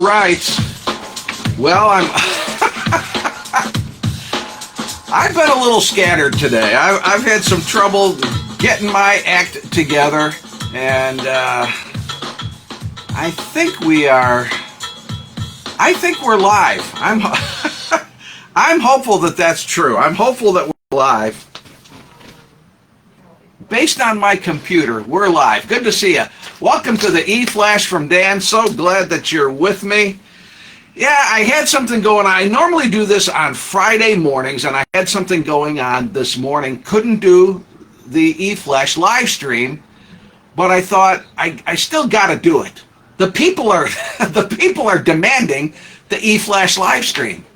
Right. Well, I've been a little scattered today. I've had some trouble getting my act together, and I think we are. I think we're live. I'm hopeful that that's true. I'm hopeful that we're live. Based on my computer, we're live. Good to see you. Welcome to the E-Flash from Dan. So glad that you're with me. Yeah, I had something going on. I normally do this on Friday mornings, and I had something going on this morning. Couldn't do the E-Flash live stream, but I thought I still got to do it. The people are demanding the E-Flash live stream.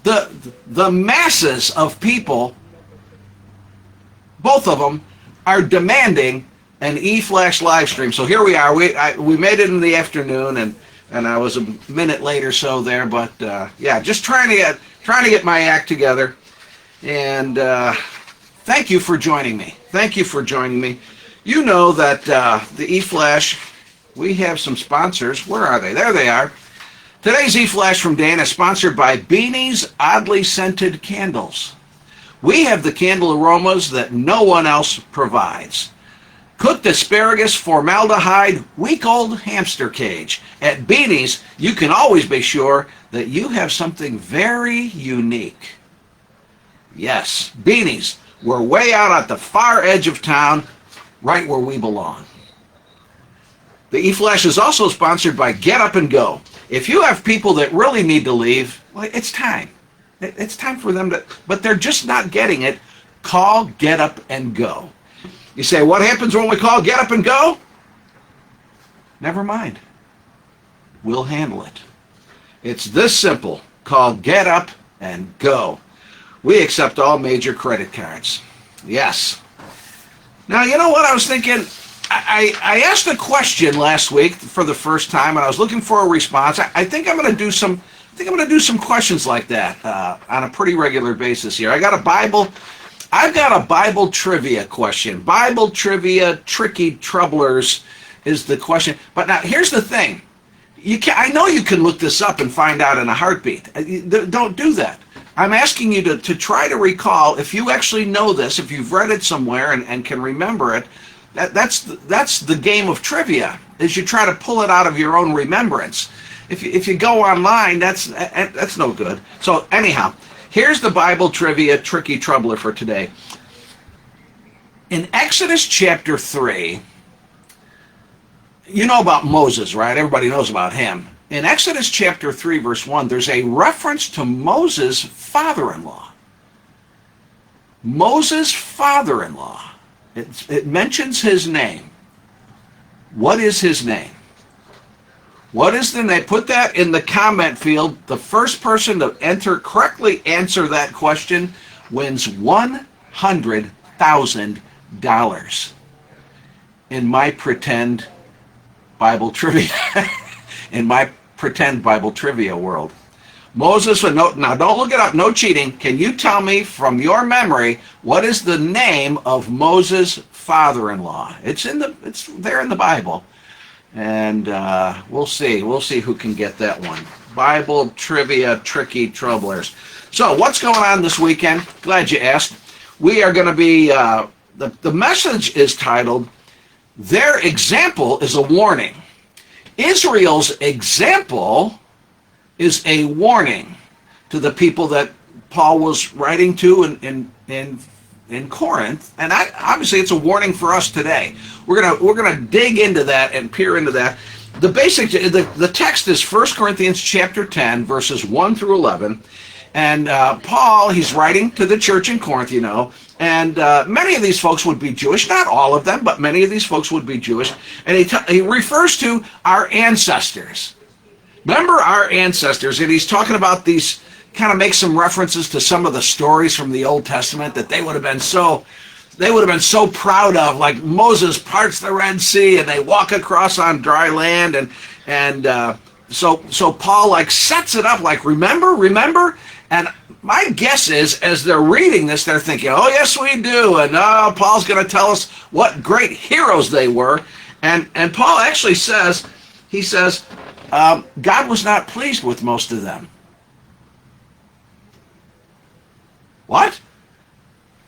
The masses of people, both of them, are demanding an E-Flash live stream. So here we are. We made it in the afternoon, and I was a minute late or so there, but yeah, just trying to get my act together. And thank you for joining me. Thank you for joining me. You know that the E-Flash, we have some sponsors. Where are they? There they are. Today's E-Flash from Dan is sponsored by Beanie's Oddly Scented Candles. We have the candle aromas that no one else provides. Cooked asparagus, formaldehyde, week-old hamster cage. At Beanie's, you can always be sure that you have something very unique. Yes, Beanie's. We're way out at the far edge of town, right where we belong. The E-Flash is also sponsored by Get Up and Go. If you have people that really need to leave, well, it's time. It's time for them to, but they're just not getting it. Call Get Up and Go. You say, what happens when we call Get Up and Go? Never mind. We'll handle it. It's this simple. Call Get Up and Go. We accept all major credit cards. Yes. Now, you know what I was thinking? I asked a question last week for the first time, and I was looking for a response. I think I'm going to do some questions like that on a pretty regular basis here. I've got a Bible trivia question. Bible trivia, tricky troublers is the question. But now here's the thing. I know you can look this up and find out in a heartbeat. Don't do that. I'm asking you to try to recall, if you actually know this, if you've read it somewhere and can remember it. That's the game of trivia, is you try to pull it out of your own remembrance. If you go online, that's no good. So anyhow, here's the Bible trivia tricky troubler for today. In Exodus chapter 3, you know about Moses, right? Everybody knows about him. In Exodus chapter 3, verse 1, there's a reference to Moses' father-in-law. Moses' father-in-law. It mentions his name. What is his name? What is the name? Put that in the comment field. The first person to correctly answer that question wins $100,000 in my pretend Bible trivia. In my pretend Bible trivia world. Moses, now don't look it up, no cheating. Can you tell me from your memory what is the name of Moses' father-in-law? It's there in the Bible. And we'll see who can get that one. Bible trivia tricky troublers. So what's going on this weekend? Glad you asked. We are going to be, the message is titled, Their Example is a Warning. Israel's example is a warning to the people that Paul was writing to in Corinth, and obviously it's a warning for us today. We're gonna dig into that and peer into that. The text is 1 Corinthians chapter 10, verses 1 through 11, and Paul, he's writing to the church in Corinth, you know, and many of these folks would be Jewish, not all of them, but many of these folks would be Jewish, and he refers to our ancestors. Remember our ancestors, and he's talking about these, kind of make some references to some of the stories from the Old Testament that they would have been so proud of, like Moses parts the Red Sea and they walk across on dry land, and so Paul like sets it up like remember, and my guess is as they're reading this, they're thinking, oh yes we do, and Paul's going to tell us what great heroes they were, and Paul actually says, he says, God was not pleased with most of them. What?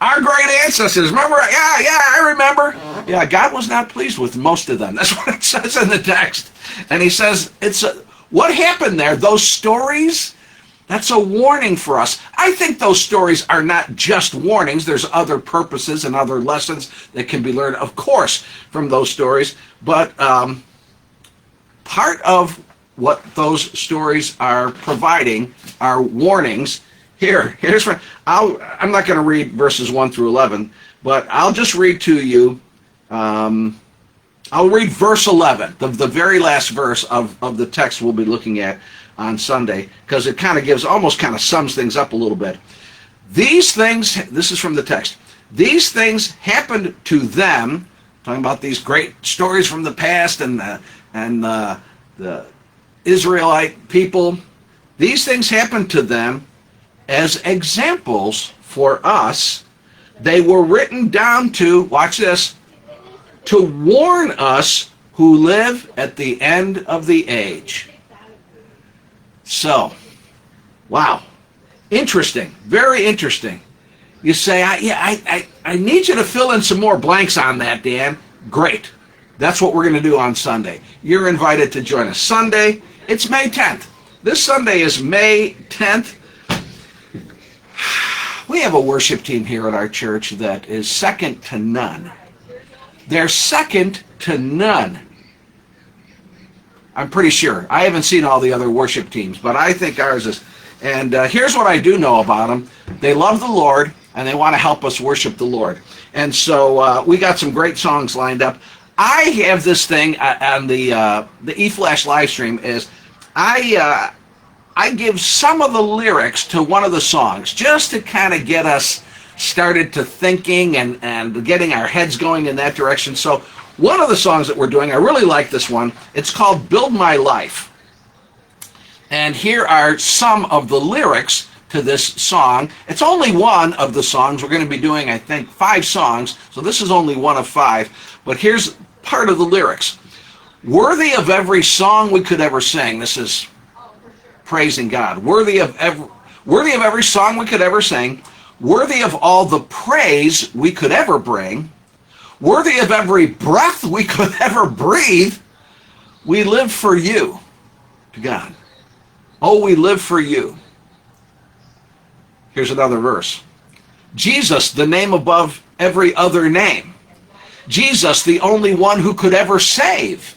Our great ancestors, remember? Yeah, I remember. Yeah, God was not pleased with most of them. That's what it says in the text. And he says, what happened there, those stories, that's a warning for us. I think those stories are not just warnings. There's other purposes and other lessons that can be learned, of course, from those stories. But part of what those stories are providing are warnings. Here's what I'm not going to read verses 1 through 11, but I'll just read to you. I'll read verse 11, the very last verse of the text we'll be looking at on Sunday, because it almost kind of sums things up a little bit. These things, this is from the text, these things happened to them, talking about these great stories from the past and the Israelite people. These things happened to them as examples for us. They were written down to, watch this, to warn us who live at the end of the age. So, wow, interesting, very interesting. You say, I need you to fill in some more blanks on that, Dan. Great. That's what we're going to do on Sunday. You're invited to join us. Sunday, it's May 10th. This Sunday is May 10th. We have a worship team here at our church that is second to none. They're second to none. I'm pretty sure. I haven't seen all the other worship teams, but I think ours is. And here's what I do know about them. They love the Lord, and they want to help us worship the Lord. And so we got some great songs lined up. I have this thing on the E-Flash live stream is I give some of the lyrics to one of the songs just to kind of get us started to thinking and getting our heads going in that direction. So one of the songs that we're doing, I really like this one. It's called Build My Life. And here are some of the lyrics to this song. It's only one of the songs. We're going to be doing, I think, 5 songs. So this is only one of 5. But here's part of the lyrics. Worthy of every song we could ever sing. This is praising God. Worthy of every song we could ever sing. Worthy of all the praise we could ever bring. Worthy of every breath we could ever breathe. We live for you, to God. Oh, we live for you. Here's another verse. Jesus, the name above every other name. Jesus, the only one who could ever save.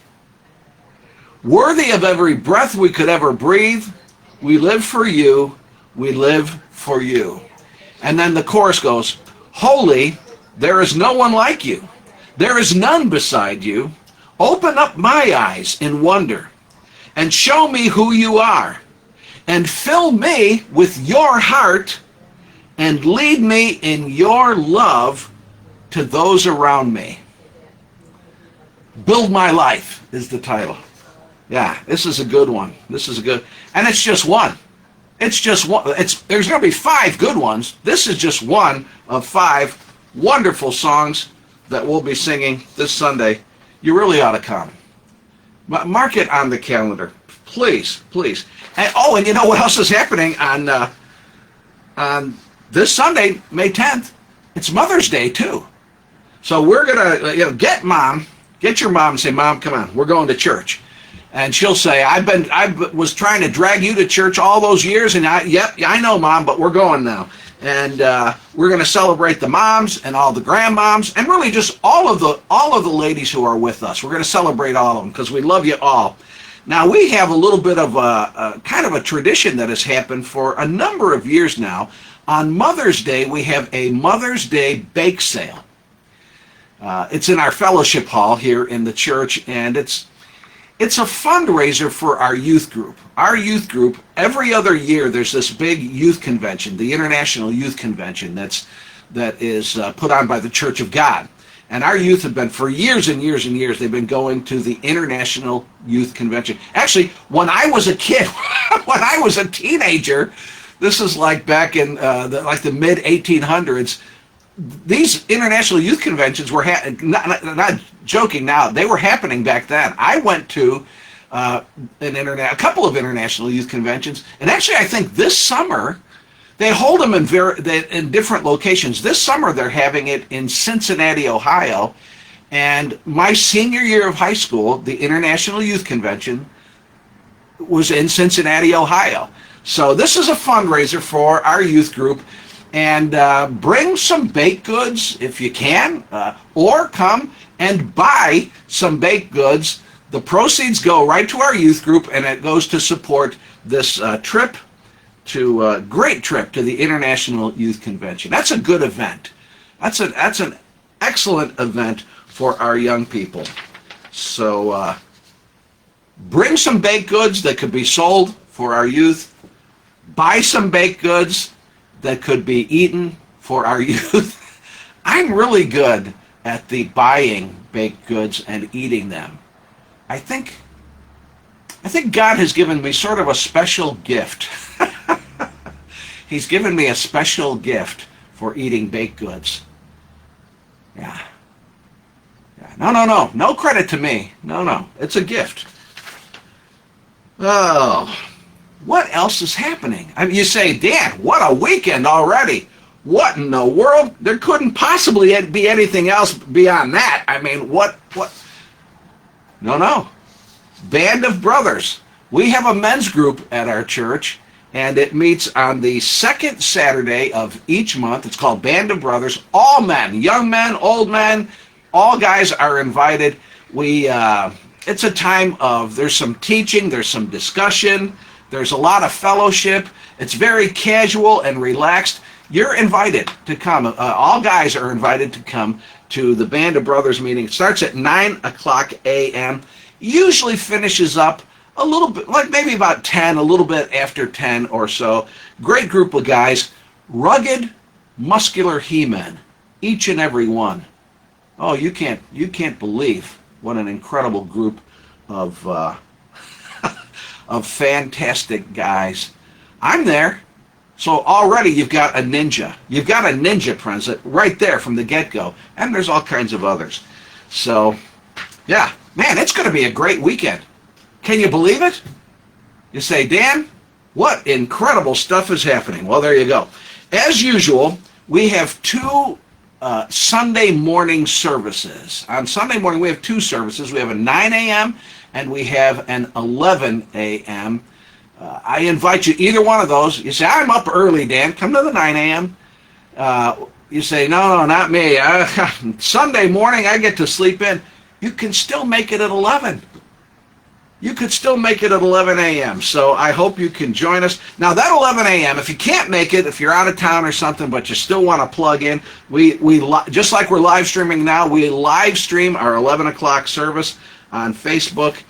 Worthy of every breath we could ever breathe. We live for you. We live for you. And then the chorus goes, Holy, there is no one like you. There is none beside you. Open up my eyes in wonder and show me who you are. And fill me with your heart and lead me in your love to those around me. Build My Life is the title. Yeah, this is a good one. This is a good, and it's just one. It's just one. There's going to be 5 good ones. This is just one of 5 wonderful songs that we'll be singing this Sunday. You really ought to come. Mark it on the calendar, please, please. And you know what else is happening on this Sunday, May 10th? It's Mother's Day too. So we're gonna get your mom and say, Mom, come on, we're going to church. And she'll say, I was trying to drag you to church all those years, and I know, Mom, but we're going now. And we're going to celebrate the moms and all the grandmoms, and really just all of the ladies who are with us. We're going to celebrate all of them because we love you all. Now we have a little bit of a kind of a tradition that has happened for a number of years now. On Mother's Day, we have a Mother's Day bake sale. It's in our fellowship hall here in the church, and it's a fundraiser for our youth group. Our youth group, every other year, there's this big youth convention, the International Youth Convention, that is put on by the Church of God. And our youth have been, for years and years and years, they've been going to the International Youth Convention. Actually, when I was a kid, when I was a teenager, this is like back in the mid-1800s, these international youth conventions were not joking now, they were happening back then. I went to a couple of international youth conventions. And actually, I think this summer, they hold them in different locations. This summer, they're having it in Cincinnati, Ohio. And my senior year of high school, the International Youth Convention was in Cincinnati, Ohio. So this is a fundraiser for our youth group. And bring some baked goods if you can, or come and buy some baked goods. The proceeds go right to our youth group, and it goes to support this great trip to the International Youth Convention. That's a good event. That's an excellent event for our young people. So bring some baked goods that could be sold for our youth. Buy some baked goods that could be eaten for our youth. I'm really good at the buying baked goods and eating them. I think God has given me sort of a special gift. He's given me a special gift for eating baked goods. Yeah. No credit to me. No, it's a gift. Oh, what else is happening? I mean, you say, Dan, what a weekend already. What in the world? There couldn't possibly be anything else beyond that. I mean, what? No. Band of Brothers. We have a men's group at our church, and it meets on the second Saturday of each month. It's called Band of Brothers. All men, young men, old men, all guys are invited. It's a time of, there's some teaching, there's some discussion, there's a lot of fellowship. It's very casual and relaxed. You're invited to come. All guys are invited to come to the Band of Brothers meeting. It starts at 9 o'clock a.m. Usually finishes up a little bit, like maybe about 10, a little bit after 10 or so. Great group of guys. Rugged, muscular he-men, each and every one. Oh, you can't believe what an incredible group of of fantastic guys. I'm there. So already you've got a ninja. You've got a ninja present right there from the get-go. And there's all kinds of others. So, yeah, man, it's going to be a great weekend. Can you believe it? You say, Dan, what incredible stuff is happening? Well, there you go. As usual, we have two Sunday morning services. On Sunday morning, we have two services. We have a 9 a.m. and we have an 11 a.m. I invite you, either one of those. You say, I'm up early, Dan. Come to the 9 a.m. You say, no, not me. Sunday morning, I get to sleep in. You can still make it at 11. You could still make it at 11 a.m. So I hope you can join us. Now, that 11 a.m., if you can't make it, if you're out of town or something, but you still want to plug in, we just like we're live streaming now, we live stream our 11 o'clock service on Facebook.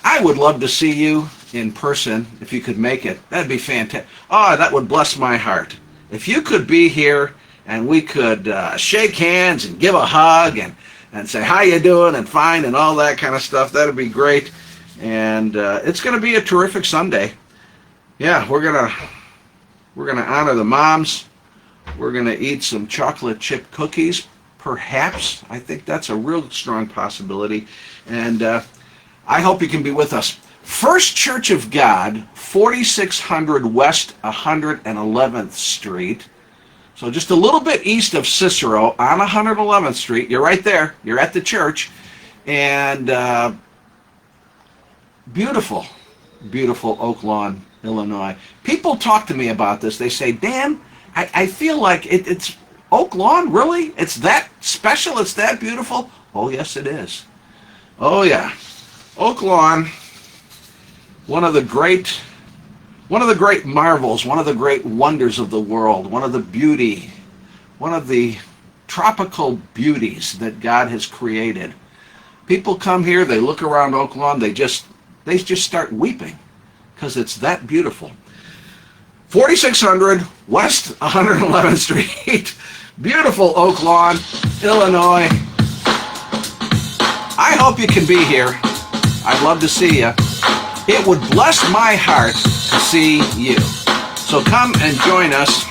I would love to see you in person if you could make it. That'd be fantastic. Oh, that would bless my heart. If you could be here and we could shake hands and give a hug and say, how you doing, and fine, and all that kind of stuff, that'd be great. And it's going to be a terrific Sunday. Yeah, we're gonna honor the moms. We're going to eat some chocolate chip cookies, perhaps. I think that's a real strong possibility. And I hope you can be with us. First Church of God, 4600 West 111th Street. So just a little bit east of Cicero on 111th Street. You're right there. You're at the church. And beautiful Oak Lawn, Illinois. People talk to me about this. They say, Dan, I feel like it's Oak Lawn, really? It's that special? It's that beautiful? Oh, yes, it is. Oh, yeah. Oak Lawn, one of the great marvels, one of the great wonders of the world, one of the tropical beauties that God has created. People come here, they look around Oak Lawn, they just start weeping because it's that beautiful. 4600 West 111th Street, beautiful Oak Lawn, Illinois. I hope you can be here. I'd love to see you. It would bless my heart to see you. So come and join us.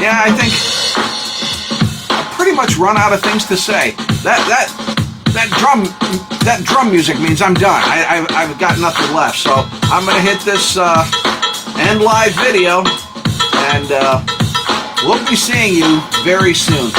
Yeah, I think much run out of things to say. That drum music means I'm done. I've got nothing left. So I'm gonna hit this end live video, and we'll be seeing you very soon.